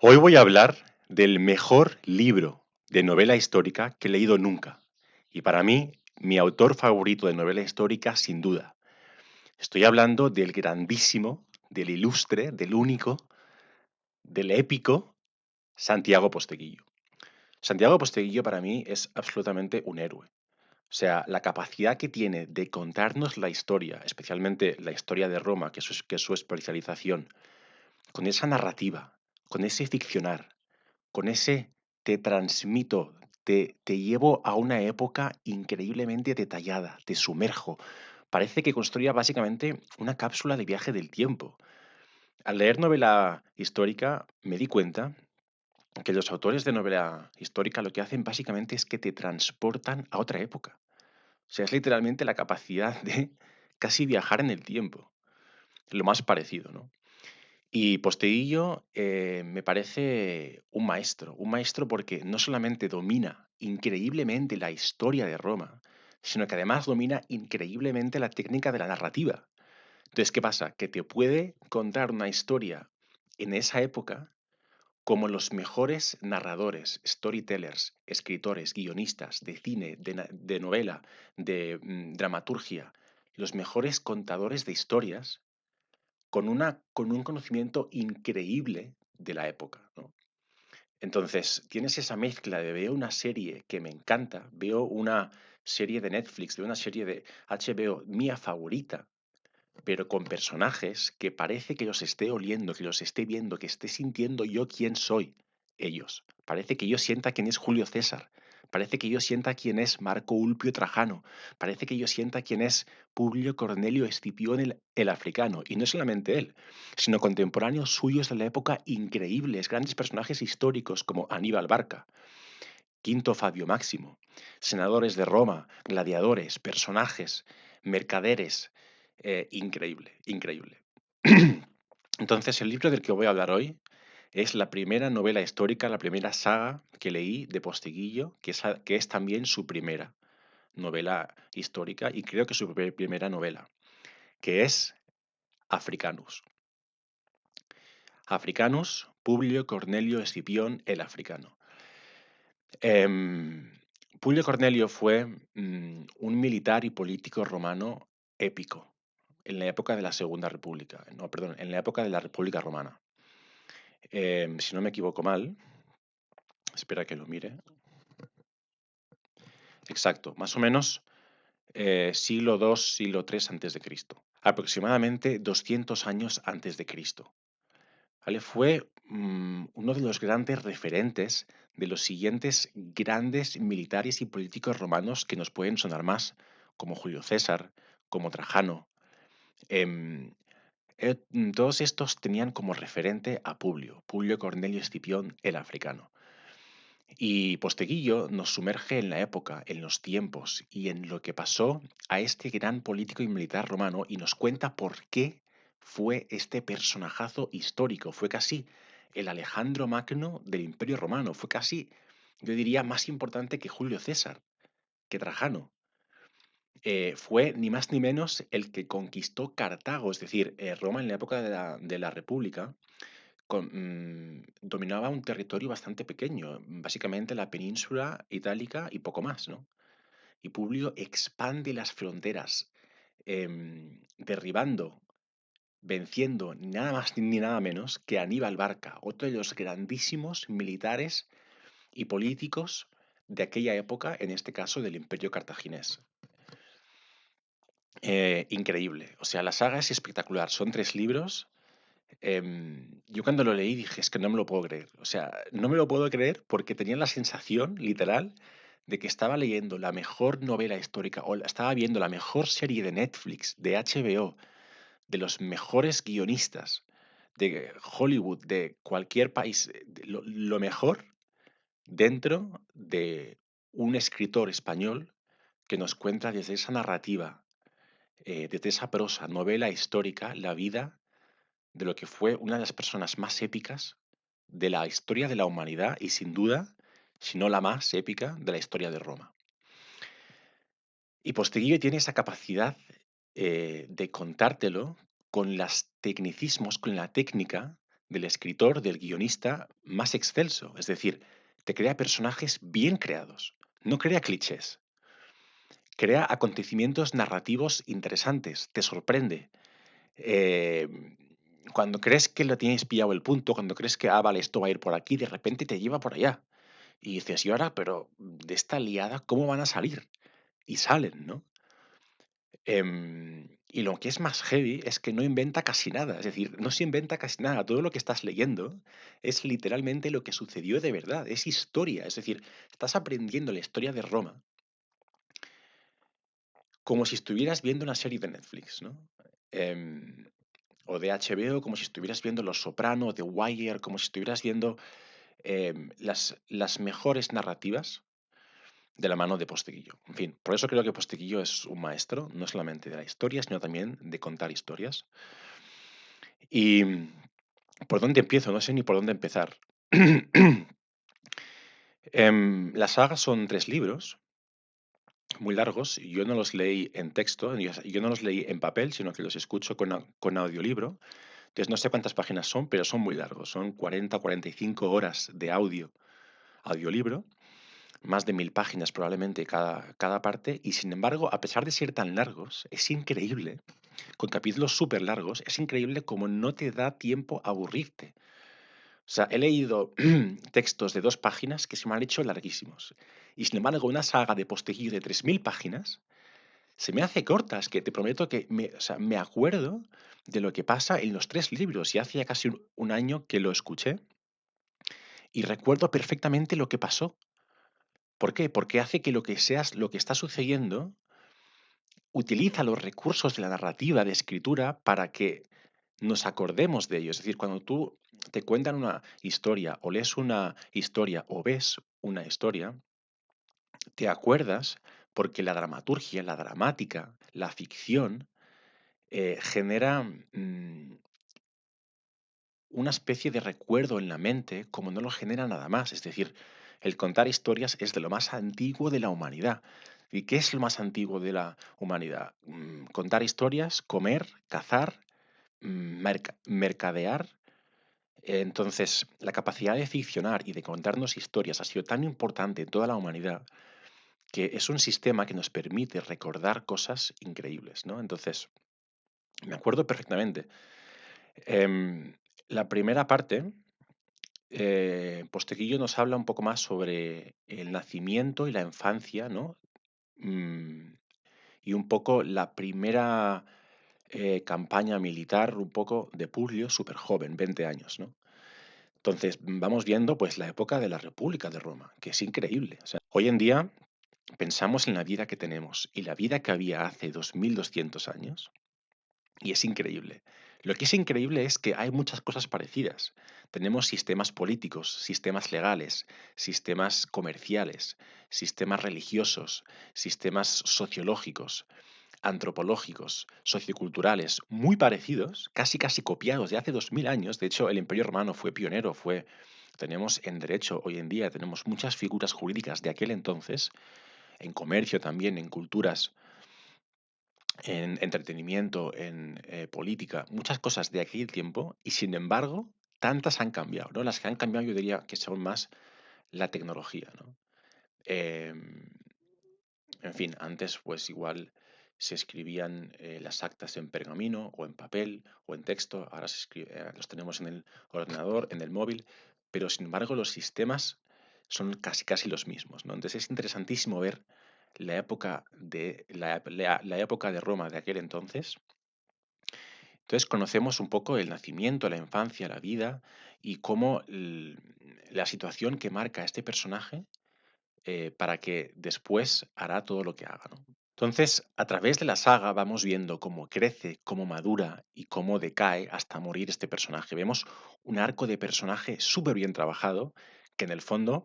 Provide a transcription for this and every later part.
Hoy voy a hablar del mejor libro de novela histórica que he leído nunca. Y para mí, mi autor favorito de novela histórica, sin duda. Estoy hablando del grandísimo, del ilustre, del único, del épico Santiago Posteguillo. Santiago Posteguillo para mí es absolutamente un héroe. O sea, la capacidad que tiene de contarnos la historia, especialmente la historia de Roma, que es su especialización, con esa narrativa, con ese ficcionar, con ese te transmito, te llevo a una época increíblemente detallada, te sumerjo. Parece que construya básicamente una cápsula de viaje del tiempo. Al leer novela histórica me di cuenta que los autores de novela histórica lo que hacen básicamente es que te transportan a otra época. O sea, es literalmente la capacidad de casi viajar en el tiempo, lo más parecido, ¿no? Y Posteguillo me parece un maestro porque no solamente domina increíblemente la historia de Roma, sino que además domina increíblemente la técnica de la narrativa. Entonces, ¿qué pasa? Que te puede contar una historia en esa época como los mejores narradores, storytellers, escritores, guionistas de cine, de novela, de dramaturgia, los mejores contadores de historias con un conocimiento increíble de la época, ¿no? Entonces, tienes esa mezcla de veo una serie que me encanta, veo una serie de Netflix, veo una serie de HBO mía favorita, pero con personajes que parece que los esté oliendo, que los esté viendo, que esté sintiendo yo quién soy ellos. Parece que yo sienta quién es Julio César. Parece que yo sienta quién es Marco Ulpio Trajano. Parece que yo sienta quién es Publio Cornelio Escipión el africano. Y no solamente él, sino contemporáneos suyos de la época increíbles, grandes personajes históricos como Aníbal Barca, Quinto Fabio Máximo, senadores de Roma, gladiadores, personajes, mercaderes. Increíble, increíble. Entonces, el libro del que voy a hablar hoy es la primera novela histórica, la primera saga que leí de Posteguillo, que es también su primera novela histórica y creo que su primera novela, que es Africanus. Africanus, Publio Cornelio Escipión el Africano. Em, Publio Cornelio fue un militar y político romano épico en la época de la Segunda República, no, perdón, en la época de la República Romana. Si no me equivoco mal, espera que lo mire. Exacto, más o menos siglo II, siglo III antes de Cristo, aproximadamente 200 años antes de Cristo. ¿Vale? Fue uno de los grandes referentes de los siguientes grandes militares y políticos romanos que nos pueden sonar más, como Julio César, como Trajano. Em, Todos estos tenían como referente a Publio Cornelio Escipión el africano. Y Posteguillo nos sumerge en la época, en los tiempos y en lo que pasó a este gran político y militar romano y nos cuenta por qué fue este personajazo histórico. Fue casi el Alejandro Magno del Imperio Romano. Fue casi, yo diría, más importante que Julio César, que Trajano. Fue ni más ni menos el que conquistó Cartago, es decir, Roma en la época de la República dominaba un territorio bastante pequeño, básicamente la península itálica y poco más, ¿no? Y Publio expande las fronteras, derribando, venciendo ni nada más ni nada menos que Aníbal Barca, otro de los grandísimos militares y políticos de aquella época, en este caso del Imperio Cartaginés. Increíble. O sea, la saga es espectacular. Son 3 libros. Yo cuando lo leí dije, es que no me lo puedo creer. O sea, no me lo puedo creer porque tenía la sensación, literal, de que estaba leyendo la mejor novela histórica o estaba viendo la mejor serie de Netflix, de HBO, de los mejores guionistas de Hollywood, de cualquier país, lo mejor dentro de un escritor español que nos cuenta desde esa narrativa, desde esa prosa, novela histórica, la vida de lo que fue una de las personas más épicas de la historia de la humanidad y sin duda, si no la más épica de la historia de Roma. Y Posteguillo tiene esa capacidad de contártelo con los tecnicismos, con la técnica del escritor, del guionista más excelso. Es decir, te crea personajes bien creados, no crea clichés, crea acontecimientos narrativos interesantes, te sorprende. Eh, Cuando crees que lo tienes pillado el punto, cuando crees que, vale, esto va a ir por aquí, de repente te lleva por allá. Y dices, y ahora, pero de esta liada, ¿cómo van a salir? Y salen, ¿no? Y lo que es más heavy es que no inventa casi nada, es decir, no se inventa casi nada. Todo lo que estás leyendo es literalmente lo que sucedió de verdad, es historia. Es decir, estás aprendiendo la historia de Roma como si estuvieras viendo una serie de Netflix, ¿no? Em, o de HBO, como si estuvieras viendo Los Soprano, The Wire, como si estuvieras viendo las mejores narrativas de la mano de Posteguillo. En fin, por eso creo que Posteguillo es un maestro, no solamente de la historia, sino también de contar historias. ¿Y por dónde empiezo? No sé ni por dónde empezar. La saga son 3 libros muy largos. Yo no los leí en texto, yo no los leí en papel, sino que los escucho con audiolibro. Entonces no sé cuántas páginas son, pero son muy largos. Son 40 o 45 horas de audiolibro, más de 1000 páginas probablemente cada parte. Y sin embargo, a pesar de ser tan largos, es increíble, con capítulos súper largos, es increíble como no te da tiempo a aburrirte. O sea, he leído textos de 2 páginas que se me han hecho larguísimos. Y sin embargo, una saga de Posteguillo de 3000 páginas se me hace corta. Es que te prometo que o sea, me acuerdo de lo que pasa en los 3 libros. Y hace ya casi un año que lo escuché y recuerdo perfectamente lo que pasó. ¿Por qué? Porque hace que lo que está sucediendo, utiliza los recursos de la narrativa, de escritura, para que nos acordemos de ello. Es decir, cuando tú te cuentan una historia o lees una historia o ves una historia, te acuerdas porque la dramaturgia, la dramática, la ficción, genera una especie de recuerdo en la mente como no lo genera nada más. Es decir, el contar historias es de lo más antiguo de la humanidad. ¿Y qué es lo más antiguo de la humanidad? Contar historias, comer, cazar, mercadear. Entonces, la capacidad de ficcionar y de contarnos historias ha sido tan importante en toda la humanidad que es un sistema que nos permite recordar cosas increíbles, ¿no? Entonces, me acuerdo perfectamente. Em, la primera parte, Posteguillo nos habla un poco más sobre el nacimiento y la infancia, ¿no? Mm, y un poco la primera campaña militar, un poco de Publio, súper joven, 20 años, ¿no? Entonces, vamos viendo pues la época de la República de Roma, que es increíble. O sea, hoy en día pensamos en la vida que tenemos y la vida que había hace 2200 años y es increíble. Lo que es increíble es que hay muchas cosas parecidas. Tenemos sistemas políticos, sistemas legales, sistemas comerciales, sistemas religiosos, sistemas sociológicos, antropológicos, socioculturales, muy parecidos, casi casi copiados de hace 2000 años. De hecho, el Imperio Romano fue pionero, tenemos en derecho hoy en día, tenemos muchas figuras jurídicas de aquel entonces, en comercio también, en culturas, en entretenimiento, en política, muchas cosas de aquel tiempo, y sin embargo, tantas han cambiado, ¿no? Las que han cambiado yo diría que son más la tecnología, ¿no? Em, en fin, antes pues igual se escribían las actas en pergamino o en papel o en texto, ahora los tenemos en el ordenador, en el móvil, pero sin embargo los sistemas son casi casi los mismos, ¿no? Entonces es interesantísimo ver la época de Roma de aquel entonces. Entonces conocemos un poco el nacimiento, la infancia, la vida y cómo la situación que marca a este personaje para que después hará todo lo que haga, ¿no? Entonces, a través de la saga vamos viendo cómo crece, cómo madura y cómo decae hasta morir este personaje. Vemos un arco de personaje súper bien trabajado que en el fondo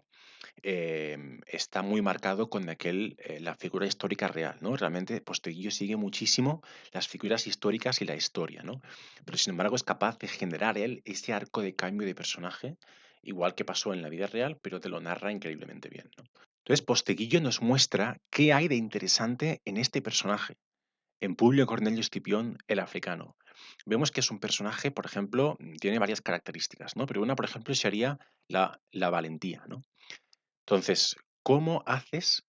está muy marcado con la figura histórica real, ¿no? Realmente Posteguillo sigue muchísimo las figuras históricas y la historia, ¿no? Pero sin embargo es capaz de generar él ese arco de cambio de personaje, igual que pasó en la vida real, pero te lo narra increíblemente bien, ¿no? Entonces Posteguillo nos muestra qué hay de interesante en este personaje, en Publio Cornelio Escipión el africano. Vemos que es un personaje, por ejemplo, tiene varias características, ¿no? Pero una, por ejemplo, sería la valentía, ¿no? Entonces, cómo haces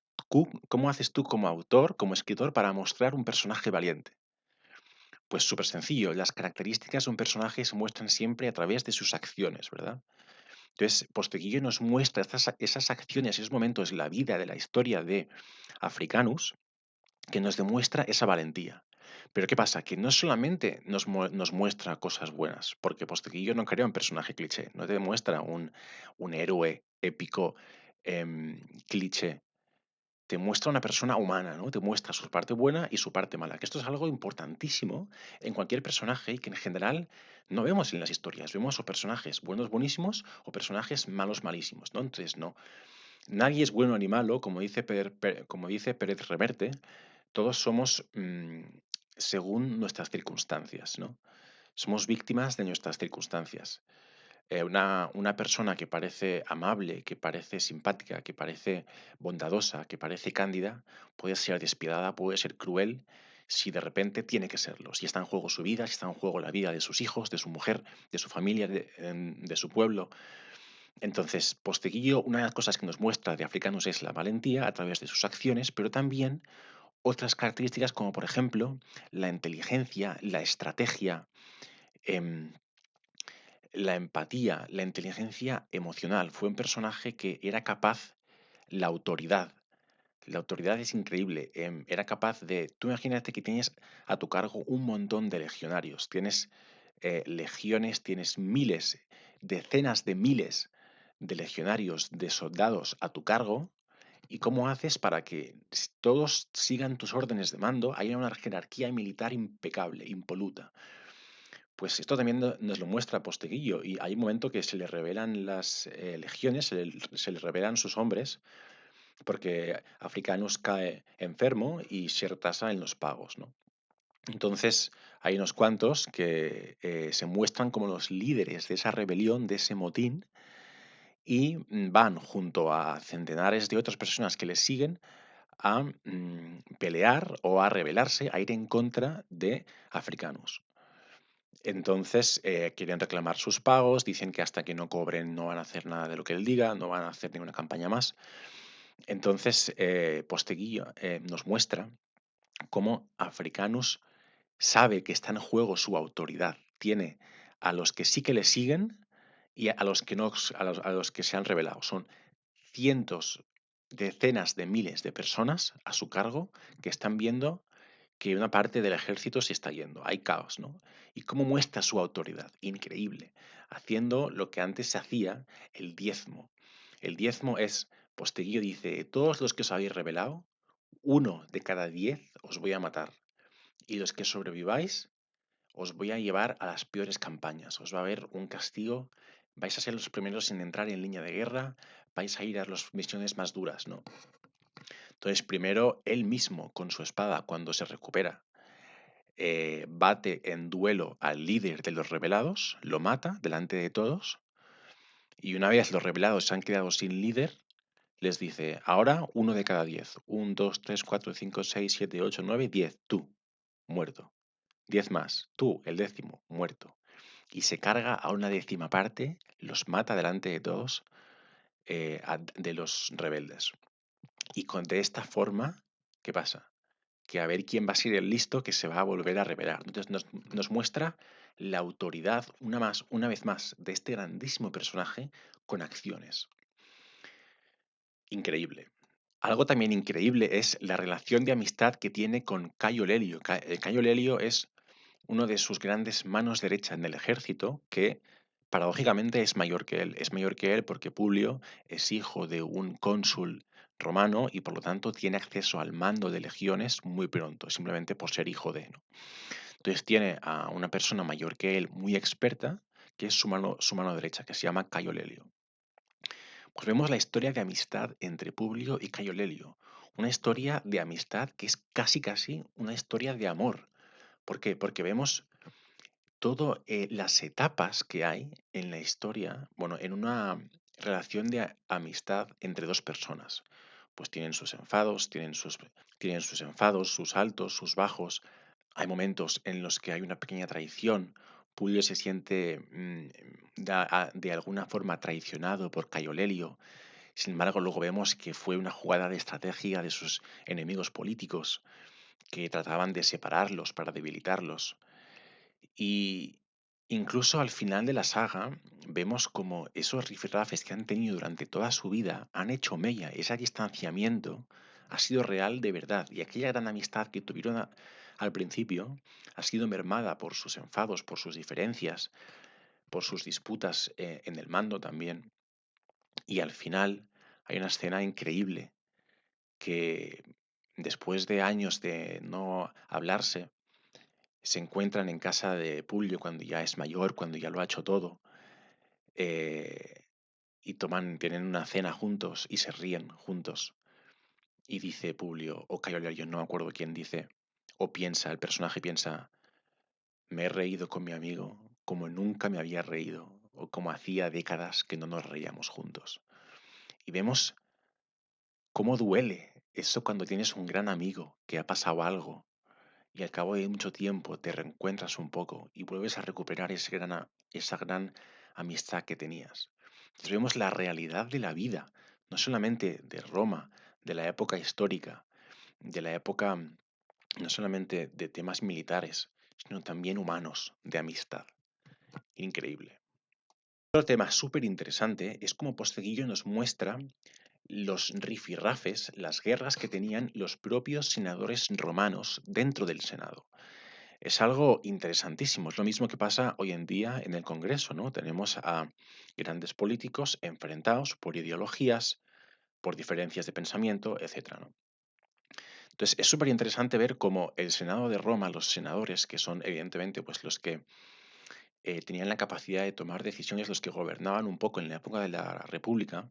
tú como autor, como escritor, para mostrar un personaje valiente? Pues súper sencillo, las características de un personaje se muestran siempre a través de sus acciones, ¿verdad? Entonces, Posteguillo nos muestra esas acciones, esos momentos en la vida, de la historia de Africanus, que nos demuestra esa valentía. Pero ¿qué pasa? Que no solamente nos muestra cosas buenas, porque Posteguillo no crea un personaje cliché, no te demuestra un héroe épico cliché, te muestra una persona humana, ¿no? Te muestra su parte buena y su parte mala, que esto es algo importantísimo en cualquier personaje y que en general no vemos en las historias. Vemos o personajes buenos buenísimos o personajes malos malísimos, ¿no? Entonces, no, nadie es bueno ni malo, como dice Pérez Reverte, todos somos según nuestras circunstancias, ¿no? Somos víctimas de nuestras circunstancias. Una persona que parece amable, que parece simpática, que parece bondadosa, que parece cándida, puede ser despiadada, puede ser cruel, si de repente tiene que serlo. Si está en juego su vida, si está en juego la vida de sus hijos, de su mujer, de su familia, de su pueblo. Entonces, Posteguillo, una de las cosas que nos muestra de Africanos es la valentía a través de sus acciones, pero también otras características como, por ejemplo, la inteligencia, la estrategia, em, la empatía, la inteligencia emocional. Fue un personaje que era capaz, la autoridad. La autoridad es increíble. Era capaz de. Tú imagínate que tienes a tu cargo un montón de legionarios. Tienes legiones, tienes miles, decenas de miles de legionarios, de soldados a tu cargo. ¿Y cómo haces para que todos sigan tus órdenes de mando? Haya una jerarquía militar impecable, impoluta. Pues esto también nos lo muestra Posteguillo y hay un momento que se le revelan las legiones, se le revelan sus hombres, porque Africanus cae enfermo y se retrasa en los pagos, ¿no? Entonces hay unos cuantos que se muestran como los líderes de esa rebelión, de ese motín, y van junto a centenares de otras personas que les siguen a pelear o a rebelarse, a ir en contra de Africanus. Entonces, quieren reclamar sus pagos, dicen que hasta que no cobren no van a hacer nada de lo que él diga, no van a hacer ninguna campaña más. Entonces, Posteguillo nos muestra cómo Africanus sabe que está en juego su autoridad. Tiene a los que sí que le siguen y a los que no, a los que se han rebelado. Son cientos, decenas de miles de personas a su cargo que están viendo que una parte del ejército se está yendo, hay caos, ¿no? ¿Y cómo muestra su autoridad? Increíble, haciendo lo que antes se hacía, el diezmo. El diezmo es, Posteguillo dice, todos los que os habéis rebelado, 1 de cada 10 os voy a matar, y los que sobreviváis, os voy a llevar a las peores campañas, os va a haber un castigo, vais a ser los primeros en entrar en línea de guerra, vais a ir a las misiones más duras, ¿no? Entonces, primero, él mismo, con su espada, cuando se recupera, bate en duelo al líder de los rebelados, lo mata delante de todos, y una vez los rebelados se han quedado sin líder, les dice, ahora 1 de cada 10, 1, 2, 3, 4, 5, 6, 7, 8, 9, 10, tú, muerto. 10 más, tú, el décimo, muerto. Y se carga a una décima parte, los mata delante de todos, de los rebeldes. Y de esta forma, ¿qué pasa? Que a ver quién va a ser el listo que se va a volver a revelar. Entonces nos muestra la autoridad, una vez más, de este grandísimo personaje con acciones. Increíble. Algo también increíble es la relación de amistad que tiene con Cayo Lelio. Cayo Lelio es uno de sus grandes manos derechas en el ejército que paradójicamente es mayor que él. Es mayor que él porque Publio es hijo de un cónsul romano y por lo tanto tiene acceso al mando de legiones muy pronto, simplemente por ser hijo de, ¿no? Entonces tiene a una persona mayor que él, muy experta, que es su mano derecha, que se llama Cayo Lelio. Pues vemos la historia de amistad entre Publio y Cayo Lelio. Una historia de amistad que es casi casi una historia de amor. ¿Por qué? Porque vemos todas las etapas que hay en la historia, bueno, en una relación de amistad entre dos personas. Pues tienen sus enfados, tienen sus enfados, sus altos, sus bajos, Hay momentos en los que hay una pequeña traición. Publio se siente de alguna forma traicionado por Cayo Lelio. Sin embargo, luego vemos que fue una jugada de estrategia de sus enemigos políticos que trataban de separarlos para debilitarlos. Y incluso al final de la saga vemos como esos rifirrafes que han tenido durante toda su vida han hecho mella. Ese distanciamiento ha sido real de verdad. Y aquella gran amistad que tuvieron al principio ha sido mermada por sus enfados, por sus diferencias, por sus disputas en el mando también. Y al final hay una escena increíble que después de años de no hablarse, se encuentran en casa de Publio cuando ya es mayor, cuando ya lo ha hecho todo, eh, y tienen una cena juntos y se ríen juntos. Y dice Publio, o Cayo Lelio, no me acuerdo quién dice, o piensa, el personaje piensa, me he reído con mi amigo como nunca me había reído, o como hacía décadas que no nos reíamos juntos. Y vemos cómo duele eso cuando tienes un gran amigo que ha pasado algo y al cabo de mucho tiempo te reencuentras un poco y vuelves a recuperar esa gran amistad que tenías. Entonces vemos la realidad de la vida, no solamente de Roma, de la época histórica, de la época no solamente de temas militares, sino también humanos, de amistad. Increíble. Otro tema súper interesante es cómo Posteguillo nos muestra los rifirrafes, las guerras que tenían los propios senadores romanos dentro del Senado. Es algo interesantísimo, es lo mismo que pasa hoy en día en el Congreso, ¿no? Tenemos a grandes políticos enfrentados por ideologías, por diferencias de pensamiento, etcétera, ¿no? Entonces, es súper interesante ver cómo el Senado de Roma, los senadores, que son evidentemente pues, los que tenían la capacidad de tomar decisiones, los que gobernaban un poco en la época de la República,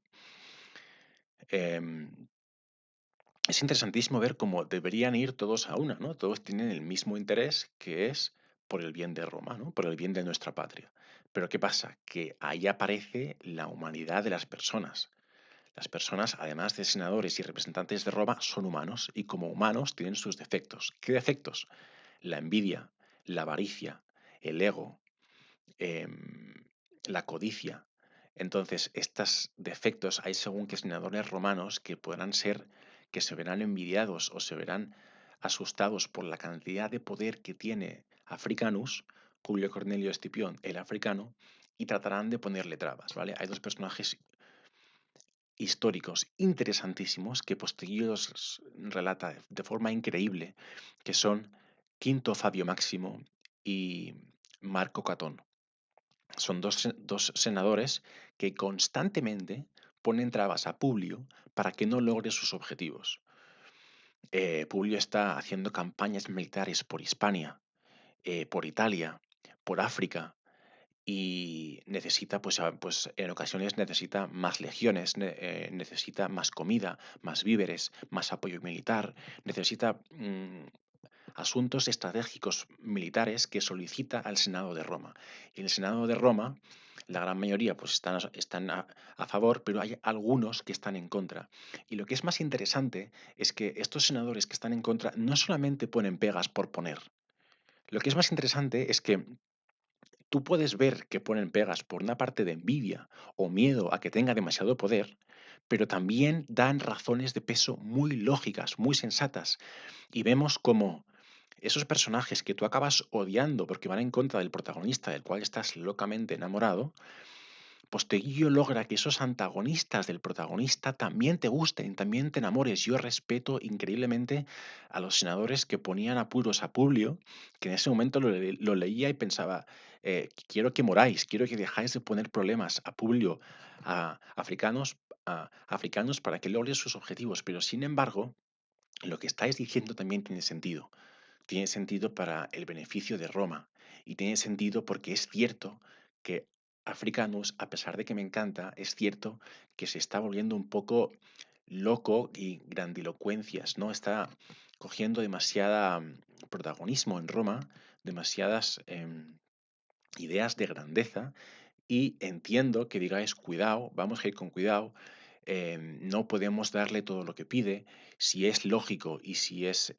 em, es interesantísimo ver cómo deberían ir todos a una, ¿no? Todos tienen el mismo interés, que es por el bien de Roma, ¿no? Por el bien de nuestra patria. Pero ¿qué pasa? Que ahí aparece la humanidad de las personas. Las personas, además de senadores y representantes de Roma, son humanos y como humanos tienen sus defectos. ¿Qué defectos? La envidia, la avaricia, el ego, em, la codicia. Entonces, estos defectos hay según que senadores romanos que podrán ser, que se verán envidiados o se verán asustados por la cantidad de poder que tiene Africanus, Publio Cornelio Escipión, el africano, y tratarán de ponerle trabas, ¿vale? Hay dos personajes históricos interesantísimos que Posteguillo los relata de forma increíble, que son Quinto Fabio Máximo y Marco Catón. Son dos senadores que constantemente ponen trabas a Publio para que no logre sus objetivos. Publio está haciendo campañas militares por Hispania, por Italia, por África, y necesita, pues en ocasiones necesita más legiones, necesita más comida, más víveres, más apoyo militar, necesita asuntos estratégicos militares que solicita al Senado de Roma. Y en el Senado de Roma, la gran mayoría pues están a favor, pero hay algunos que están en contra. Y lo que es más interesante es que estos senadores que están en contra no solamente ponen pegas por poner. Lo que es más interesante es que tú puedes ver que ponen pegas por una parte de envidia o miedo a que tenga demasiado poder, pero también dan razones de peso muy lógicas, muy sensatas. Y vemos cómo esos personajes que tú acabas odiando porque van en contra del protagonista del cual estás locamente enamorado, Posteguillo logra que esos antagonistas del protagonista también te gusten, también te enamores. Yo respeto increíblemente a los senadores que ponían apuros a Publio, que en ese momento lo leía y pensaba, quiero que moráis, quiero que dejáis de poner problemas a Publio, a africanos para que logre sus objetivos. Pero sin embargo, lo que estáis diciendo también tiene sentido. Tiene sentido para el beneficio de Roma y tiene sentido porque es cierto que Africanus, a pesar de que me encanta, es cierto que se está volviendo un poco loco y grandilocuencias, ¿no? Está cogiendo demasiada protagonismo en Roma, demasiadas ideas de grandeza y entiendo que digáis, cuidado, vamos a ir con cuidado, no podemos darle todo lo que pide, si es lógico y si es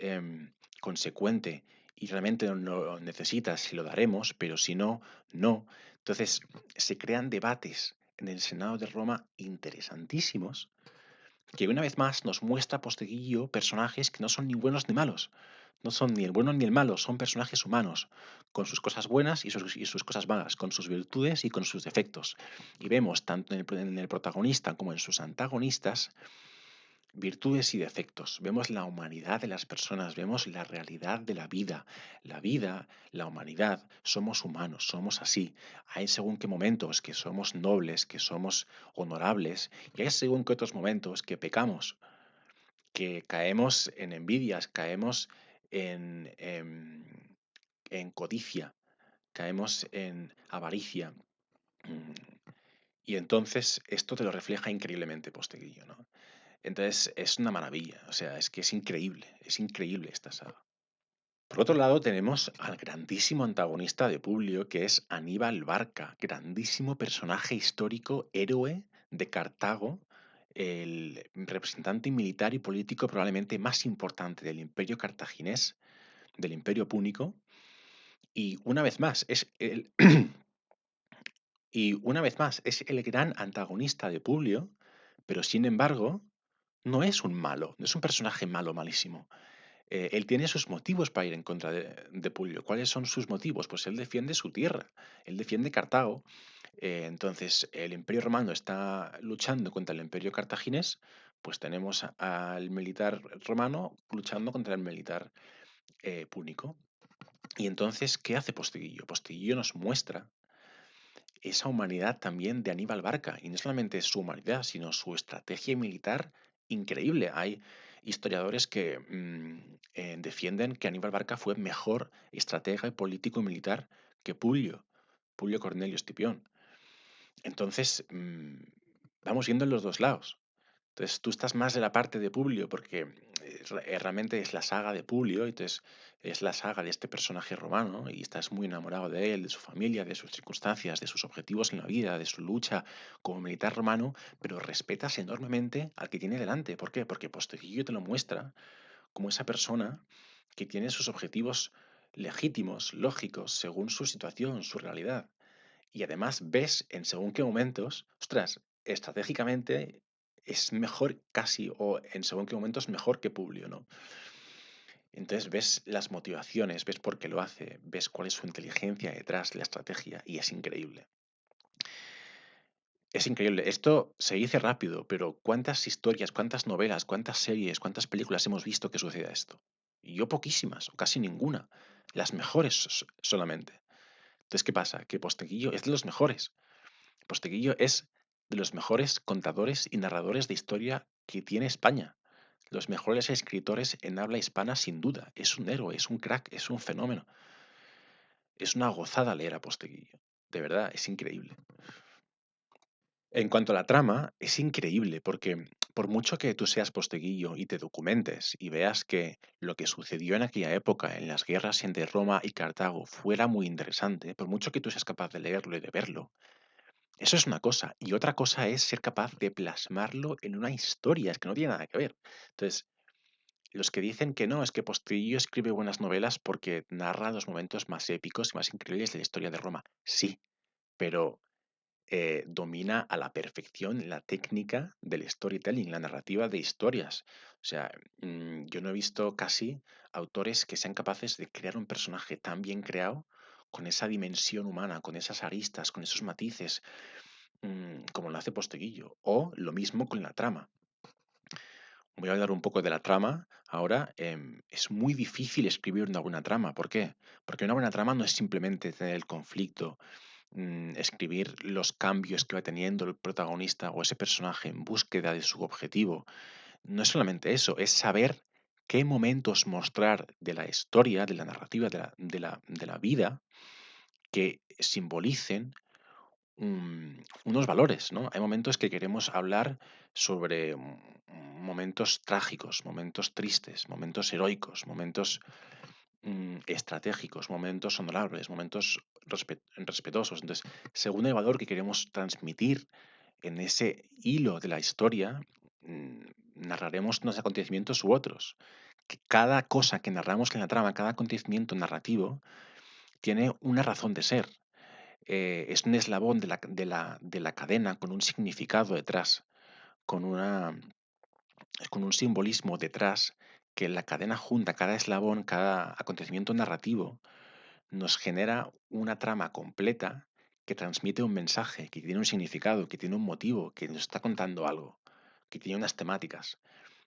consecuente y realmente lo necesitas y lo daremos, pero si no, no. Entonces se crean debates en el Senado de Roma interesantísimos que una vez más nos muestra Posteguillo personajes que no son ni buenos ni malos. No son ni el bueno ni el malo, son personajes humanos, con sus cosas buenas y sus cosas malas, con sus virtudes y con sus defectos. Y vemos tanto en el protagonista como en sus antagonistas virtudes y defectos. Vemos la humanidad de las personas, vemos la realidad de la vida. La vida, la humanidad, somos humanos, somos así. Hay según qué momentos que somos nobles, que somos honorables, y hay según qué otros momentos que pecamos, que caemos en envidias, caemos en codicia, caemos en avaricia. Mm, Y entonces esto te lo refleja increíblemente Posteguillo, ¿no? Entonces es una maravilla, o sea, es que es increíble esta saga. Por otro lado, tenemos al grandísimo antagonista de Publio, que es Aníbal Barca, grandísimo personaje histórico, héroe de Cartago, el representante militar y político probablemente más importante del imperio cartaginés, del imperio púnico, y una vez más es el, y una vez más es el gran antagonista de Publio, pero sin embargo no es un malo, no es un personaje malo malísimo. Él tiene sus motivos para ir en contra de Publio. ¿Cuáles son sus motivos? Pues él defiende su tierra, él defiende Cartago. Entonces, el Imperio Romano está luchando contra el Imperio Cartaginés, pues tenemos al militar romano luchando contra el militar púnico. Y entonces, ¿qué hace Posteguillo? Posteguillo nos muestra esa humanidad también de Aníbal Barca, y no solamente su humanidad, sino su estrategia militar increíble. Hay historiadores que defienden que Aníbal Barca fue mejor estratega político y militar que Publio Cornelio Escipión. Entonces, vamos viendo en los dos lados. Entonces, tú estás más de la parte de Publio porque realmente es la saga de Publio, entonces es la saga de este personaje romano y estás muy enamorado de él, de su familia, de sus circunstancias, de sus objetivos en la vida, de su lucha como militar romano, pero respetas enormemente al que tiene delante. ¿Por qué? Porque Posteguillo te lo muestra como esa persona que tiene sus objetivos legítimos, lógicos, según su situación, su realidad. Y además ves en según qué momentos, ostras, estratégicamente es mejor casi, o en según qué momentos mejor que Publio, ¿no? Entonces ves las motivaciones, ves por qué lo hace, ves cuál es su inteligencia detrás, la estrategia, y es increíble. Es increíble. Esto se dice rápido, pero ¿cuántas historias, cuántas novelas, cuántas series, cuántas películas hemos visto que suceda esto? Y yo poquísimas, o casi ninguna. Las mejores solamente. Entonces, ¿qué pasa? Que Posteguillo es de los mejores. Posteguillo es de los mejores contadores y narradores de historia que tiene España. Los mejores escritores en habla hispana, sin duda. Es un héroe, es un crack, es un fenómeno. Es una gozada leer a Posteguillo. De verdad, es increíble. En cuanto a la trama, es increíble porque por mucho que tú seas Posteguillo y te documentes y veas que lo que sucedió en aquella época en las guerras entre Roma y Cartago fuera muy interesante, por mucho que tú seas capaz de leerlo y de verlo, eso es una cosa. Y otra cosa es ser capaz de plasmarlo en una historia. Es que no tiene nada que ver. Entonces, los que dicen que no, es que Posteguillo escribe buenas novelas porque narra los momentos más épicos y más increíbles de la historia de Roma. Sí, pero domina a la perfección la técnica del storytelling, la narrativa de historias. O sea, yo no he visto casi autores que sean capaces de crear un personaje tan bien creado, con esa dimensión humana, con esas aristas, con esos matices, como lo hace Posteguillo. O lo mismo con la trama. Voy a hablar un poco de la trama ahora. Es muy difícil escribir una buena trama. ¿Por qué? Porque una buena trama no es simplemente tener el conflicto, escribir los cambios que va teniendo el protagonista o ese personaje en búsqueda de su objetivo. No es solamente eso, es saber qué momentos mostrar de la historia, de la narrativa, de la vida, que simbolicen unos valores, ¿no? Hay momentos que queremos hablar sobre momentos trágicos, momentos tristes, momentos heroicos, momentos estratégicos, momentos honorables, momentos respetuosos. Entonces, según el valor que queremos transmitir en ese hilo de la historia, narraremos unos acontecimientos u otros. que cada cosa que narramos en la trama, cada acontecimiento narrativo, tiene una razón de ser. Es un eslabón de la cadena con un significado detrás, con, una, con un simbolismo detrás, que la cadena junta, cada eslabón, cada acontecimiento narrativo, nos genera una trama completa que transmite un mensaje, que tiene un significado, que tiene un motivo, que nos está contando algo, que tiene unas temáticas.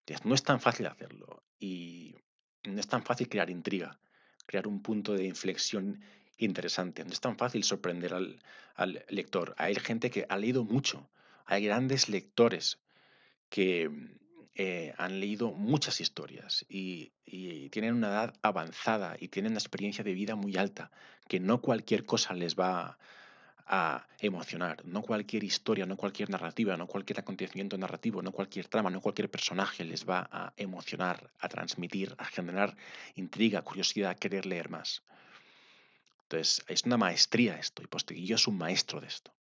Entonces, no es tan fácil hacerlo y no es tan fácil crear intriga, crear un punto de inflexión interesante. No es tan fácil sorprender al lector. Hay gente que ha leído mucho, hay grandes lectores que han leído muchas historias y tienen una edad avanzada y tienen una experiencia de vida muy alta, que no cualquier cosa les va a emocionar, no cualquier historia, no cualquier narrativa, no cualquier acontecimiento narrativo, no cualquier trama, no cualquier personaje les va a emocionar, a transmitir, a generar intriga, curiosidad, querer leer más. Entonces, es una maestría esto y Posteguillo es un maestro de esto.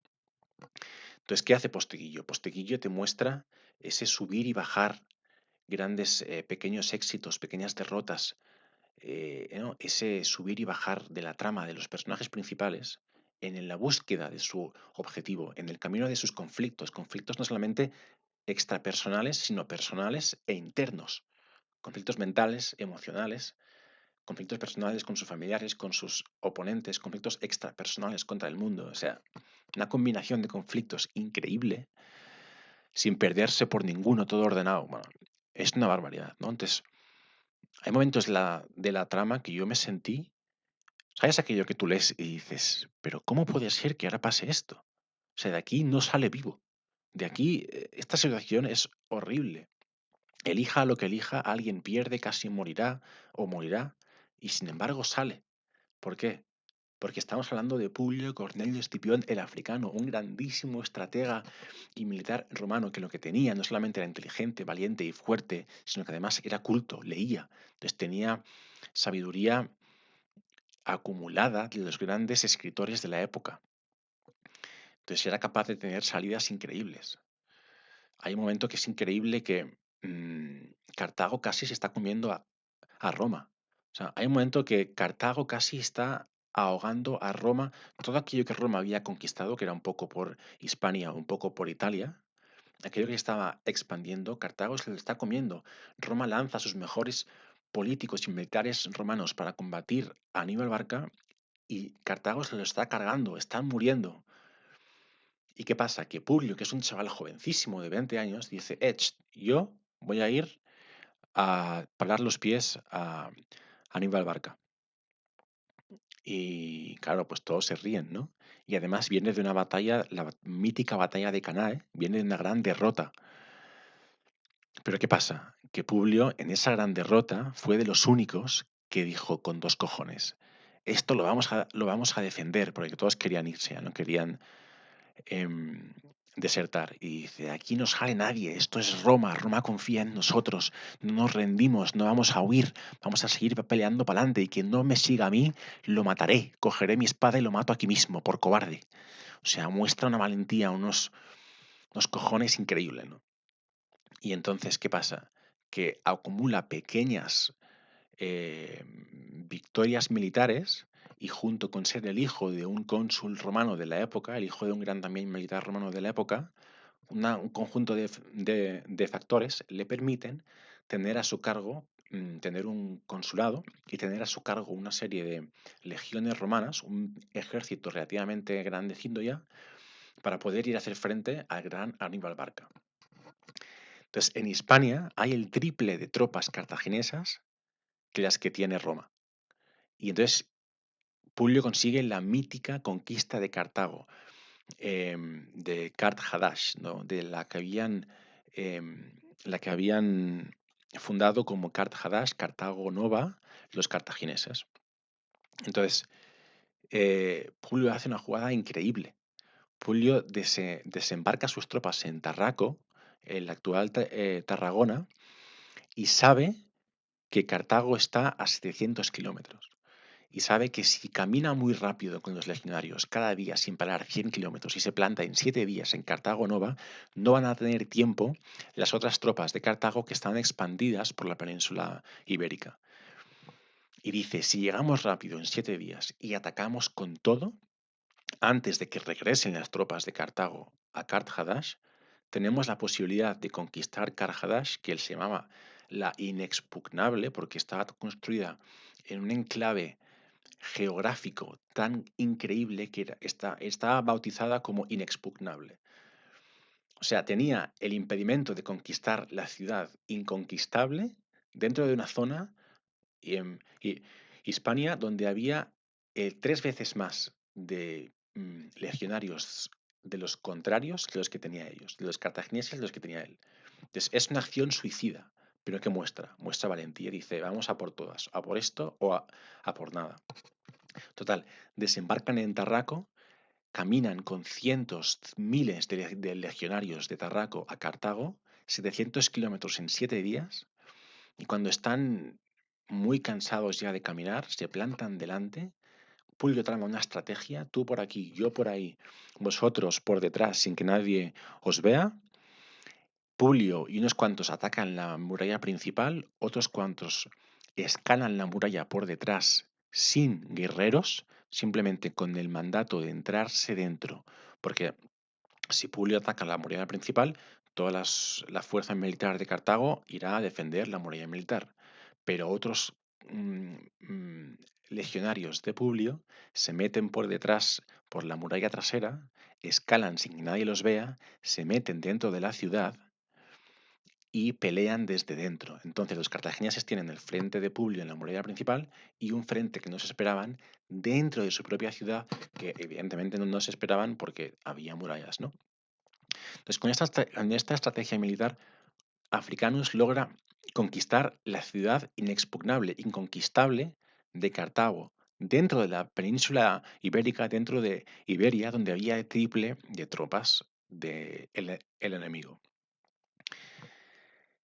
Entonces, ¿qué hace Posteguillo? Posteguillo te muestra ese subir y bajar, grandes, pequeños éxitos, pequeñas derrotas, ¿no? Ese subir y bajar de la trama de los personajes principales en la búsqueda de su objetivo, en el camino de sus conflictos, conflictos no solamente extrapersonales, sino personales e internos, conflictos mentales, emocionales, conflictos personales con sus familiares, con sus oponentes, conflictos extrapersonales contra el mundo, o sea, una combinación de conflictos increíble, sin perderse por ninguno, todo ordenado. Bueno, es una barbaridad, ¿no? Entonces, hay momentos de la trama que yo me sentí, ¿sabes aquello que tú lees y dices, pero ¿cómo puede ser que ahora pase esto? O sea, de aquí no sale vivo. De aquí, esta situación es horrible. Elija lo que elija, alguien pierde, casi morirá o morirá, y sin embargo sale. ¿Por qué? Porque estamos hablando de Publio Cornelio Escipión el africano, un grandísimo estratega y militar romano que lo que tenía no solamente era inteligente, valiente y fuerte, sino que además era culto, leía. Entonces tenía sabiduría acumulada de los grandes escritores de la época. Entonces era capaz de tener salidas increíbles. Hay un momento que es increíble que Cartago casi se está comiendo a Roma. O sea, hay un momento que Cartago casi está ahogando a Roma. Todo aquello que Roma había conquistado, que era un poco por Hispania, un poco por Italia, aquello que estaba expandiendo, Cartago se lo está comiendo. Roma lanza a sus mejores políticos y militares romanos para combatir a Aníbal Barca y Cartago se lo está cargando, están muriendo. ¿Y qué pasa? Que Publio, que es un chaval jovencísimo de 20 años, dice, yo voy a ir a parar los pies a Aníbal Barca. Y claro, pues todos se ríen, ¿no? Y además viene de una batalla, la mítica batalla de Canae, viene de una gran derrota. Pero ¿qué pasa? Que Publio en esa gran derrota fue de los únicos que dijo con dos cojones, esto lo vamos a defender, porque todos querían irse, no querían em, desertar. Y dice, aquí no sale nadie, esto es Roma, Roma confía en nosotros, no nos rendimos, no vamos a huir, vamos a seguir peleando para adelante y quien no me siga a mí, lo mataré, cogeré mi espada y lo mato aquí mismo, por cobarde. O sea, muestra una valentía, unos cojones increíbles, ¿no? Y entonces, ¿qué pasa? Que acumula pequeñas victorias militares y junto con ser el hijo de un cónsul romano de la época, el hijo de un gran también militar romano de la época, un conjunto de factores le permiten tener a su cargo, tener un consulado y tener a su cargo una serie de legiones romanas, un ejército relativamente grandecido ya, para poder ir a hacer frente al gran Aníbal Barca. Entonces, en Hispania hay el triple de tropas cartaginesas que las que tiene Roma. Y entonces Publio consigue la mítica conquista de Cartago, de Cart Hadash, ¿no? De la que habían fundado como Cart Hadash, Cartago Nova, los cartagineses. Entonces, Publio hace una jugada increíble. Publio desembarca sus tropas en Tarraco, en la actual Tarragona, y sabe que Cartago está a 700 kilómetros. y sabe que si camina muy rápido con los legionarios cada día sin parar 100 kilómetros y se planta en 7 días en Cartago Nova, no van a tener tiempo las otras tropas de Cartago que están expandidas por la península ibérica. Y dice, si llegamos rápido en 7 días y atacamos con todo, antes de que regresen las tropas de Cartago a Carthadash, tenemos la posibilidad de conquistar Carthadash, que él se llamaba la inexpugnable, porque estaba construida en un enclave geográfico tan increíble que estaba bautizada como inexpugnable. O sea, tenía el impedimento de conquistar la ciudad inconquistable dentro de una zona y Hispania donde había 3 veces más de legionarios de los contrarios que los que tenía ellos, de los cartagineses de los que tenía él. Entonces, es una acción suicida, pero ¿qué muestra? Muestra valentía, dice, vamos a por todas, a por esto o a por nada. Total, desembarcan en Tarraco, caminan con cientos, miles de legionarios de Tarraco a Cartago, 700 kilómetros en 7 días, y cuando están muy cansados ya de caminar, se plantan delante. Pulio trama una estrategia, tú por aquí, yo por ahí, vosotros por detrás sin que nadie os vea. Publio y unos cuantos atacan la muralla principal, otros cuantos escalan la muralla por detrás sin guerreros, simplemente con el mandato de entrarse dentro, porque si Publio ataca la muralla principal, toda la fuerza militar de Cartago irá a defender la muralla militar, pero otros mm, mm, legionarios de Publio se meten por detrás, por la muralla trasera, escalan sin que nadie los vea, se meten dentro de la ciudad y pelean desde dentro. Entonces los cartagineses tienen el frente de Publio en la muralla principal y un frente que no se esperaban dentro de su propia ciudad, que evidentemente no se esperaban porque había murallas, ¿no? Entonces con esta estrategia militar, Africanus logra conquistar la ciudad inexpugnable, inconquistable de Cartago, dentro de la península ibérica, dentro de Iberia, donde había el triple de tropas del el enemigo.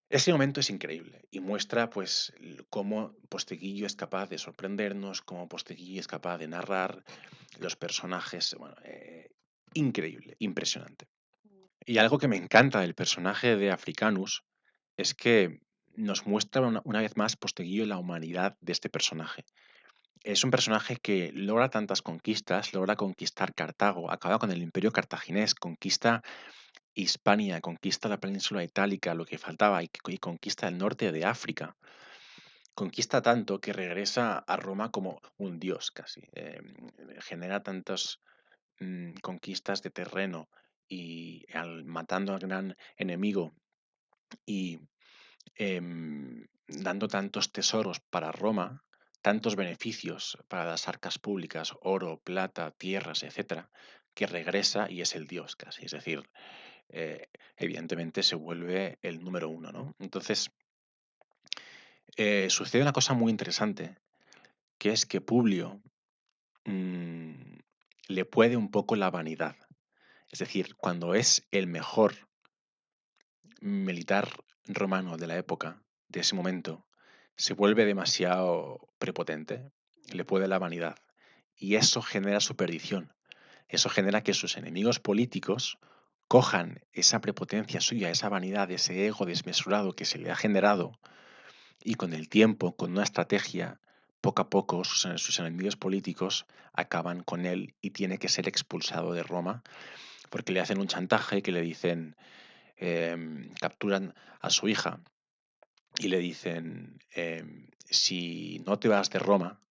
Ese momento es increíble y muestra pues cómo Posteguillo es capaz de sorprendernos, cómo Posteguillo es capaz de narrar los personajes, bueno, increíble, impresionante. Y algo que me encanta del personaje de Africanus es que nos muestra una vez más Posteguillo la humanidad de este personaje. Es un personaje que logra tantas conquistas, logra conquistar Cartago, acaba con el imperio cartaginés, conquista Hispania, conquista la península itálica, lo que faltaba, y conquista el norte de África. Conquista tanto que regresa a Roma como un dios casi. Genera tantas conquistas de terreno y matando al gran enemigo y dando tantos tesoros para Roma, tantos beneficios para las arcas públicas, oro, plata, tierras, etcétera, que regresa y es el dios casi. Es decir, evidentemente se vuelve el número uno, ¿no? Entonces, sucede una cosa muy interesante, que es que Publio mm, le puede un poco la vanidad. Es decir, cuando es el mejor militar romano de la época, de ese momento, se vuelve demasiado prepotente, le puede la vanidad. Y eso genera su perdición. Eso genera que sus enemigos políticos cojan esa prepotencia suya, esa vanidad, ese ego desmesurado que se le ha generado y con el tiempo, con una estrategia, poco a poco sus enemigos políticos acaban con él y tiene que ser expulsado de Roma porque le hacen un chantaje que le dicen, capturan a su hija y le dicen, si no te vas de Roma,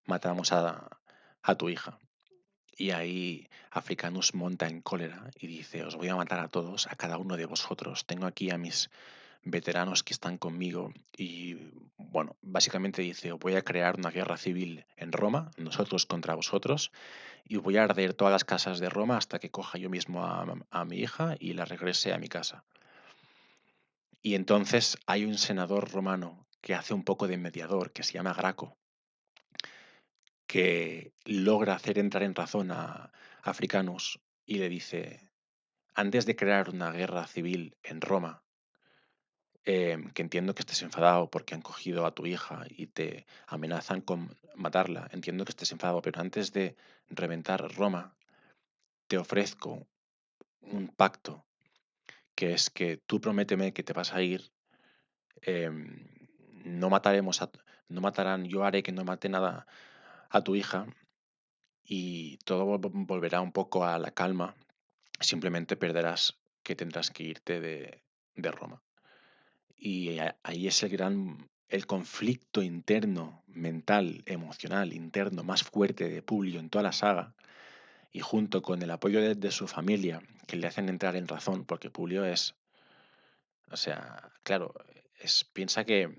matamos a tu hija. Y ahí Africanus monta en cólera y dice, os voy a matar a todos, a cada uno de vosotros. Tengo aquí a mis veteranos que están conmigo y, bueno, básicamente dice, voy a crear una guerra civil en Roma, nosotros contra vosotros, y voy a arder todas las casas de Roma hasta que coja yo mismo a mi hija y la regrese a mi casa. Y entonces hay un senador romano que hace un poco de mediador, que se llama Graco, que logra hacer entrar en razón a Africanus y le dice, antes de crear una guerra civil en Roma, que entiendo que estés enfadado porque han cogido a tu hija y te amenazan con matarla. Entiendo que estés enfadado, pero antes de reventar Roma, te ofrezco un pacto, que es que tú prométeme que te vas a ir, em, no mataremos a, no matarán, yo haré que no mate nada a tu hija y todo volverá un poco a la calma. Simplemente perderás que tendrás que irte de Roma. Y ahí es el conflicto interno, mental, emocional, interno más fuerte de Publio en toda la saga, y junto con el apoyo de su familia, que le hacen entrar en razón, porque Publio es, o sea, claro, piensa que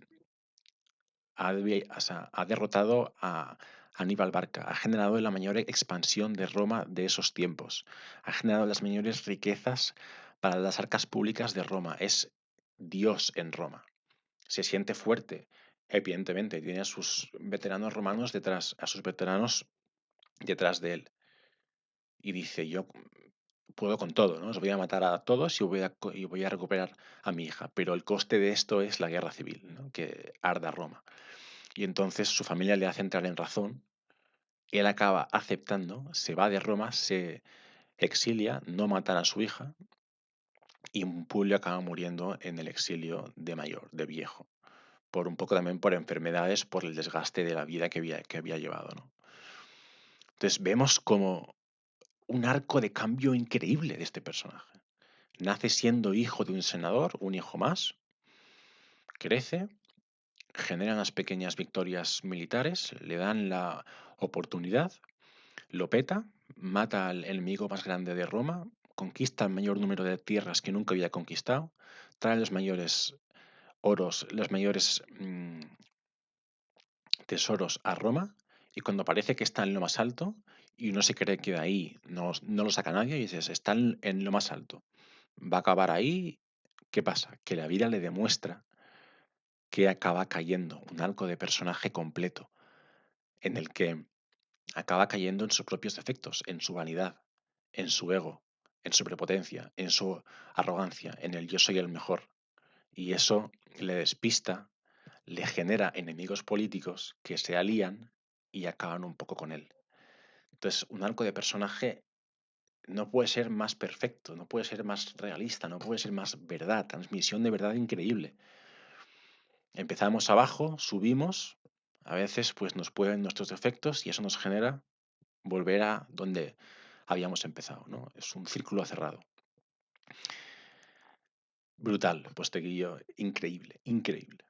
o sea, ha derrotado a Aníbal Barca, ha generado la mayor expansión de Roma de esos tiempos, ha generado las mayores riquezas para las arcas públicas de Roma, es Dios en Roma. Se siente fuerte, evidentemente, tiene a sus veteranos romanos detrás, a sus veteranos detrás de él. Y dice, yo puedo con todo, ¿no? Os voy a matar a todos y voy a recuperar a mi hija. Pero el coste de esto es la guerra civil, ¿no? Que arda Roma. Y entonces su familia le hace entrar en razón. Él acaba aceptando, se va de Roma, se exilia, no matar a su hija. Y Publio acaba muriendo en el exilio de mayor, de viejo. Por un poco también por enfermedades, por el desgaste de la vida que había llevado, ¿no? Entonces vemos como un arco de cambio increíble de este personaje. Nace siendo hijo de un senador, un hijo más, crece, genera unas pequeñas victorias militares, le dan la oportunidad, lo peta, mata al enemigo más grande de Roma, conquista el mayor número de tierras que nunca había conquistado, trae los mayores oros, los mayores tesoros a Roma, y cuando parece que está en lo más alto y uno se cree que de ahí no lo saca nadie, y dices, está en lo más alto, va a acabar ahí. ¿Qué pasa? Que la vida le demuestra que acaba cayendo, un arco de personaje completo, en el que acaba cayendo en sus propios defectos, en su vanidad, en su ego, en su prepotencia, en su arrogancia, en el yo soy el mejor. Y eso le despista, le genera enemigos políticos que se alían y acaban un poco con él. Entonces, un arco de personaje no puede ser más perfecto, no puede ser más realista, no puede ser más verdad, transmisión de verdad increíble. Empezamos abajo, subimos, a veces pues nos pueden nuestros defectos y eso nos genera volver a donde habíamos empezado, ¿no? Es un círculo cerrado. Brutal, Posteguillo, increíble, increíble.